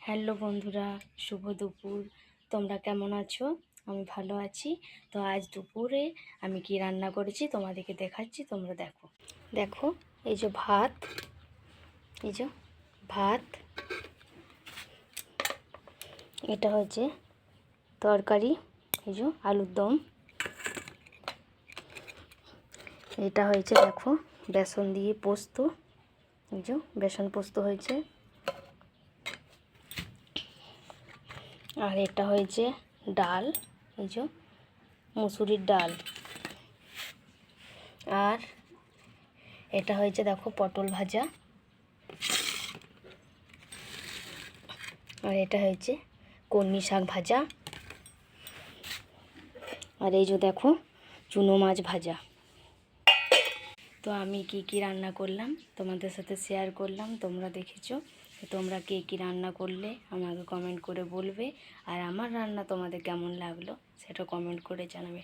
Hello বন্ধুরা, শুভ দুপুর। তোমরা কেমন আছো? আমি ভালো আছি। তো আজ দুপুরে আমি কি রান্না করেছি তোমাদেরকে দেখাচ্ছি, তোমরা দেখো। দেখো, এই যে ভাত, এই যে ভাত, এটা হচ্ছে তরকারি, এই যে আলুর দম, এটা হয়েছে দেখো বেসন দিয়ে পোস্ত, এই যে বেসন পোস্ত হয়েছে, আর এটা হয়েছে ডাল, এই যে মুসুরির ডাল, আর এটা হয়েছে দেখো পটল ভাজা, আর এটা হয়েছে কলমি শাক ভাজা, আর এই যে দেখো চুনো মাছ ভাজা। তো আমি কি রান্না করলাম তোমাদের সাথে শেয়ার করলাম, তোমরা দেখেছো। তোমরা কে রান্না করলে আমাকে কমেন্ট করে বলবে, আর আমার রান্না তোমাদের কেমন লাগলো সেটা কমেন্ট করে জানাবে।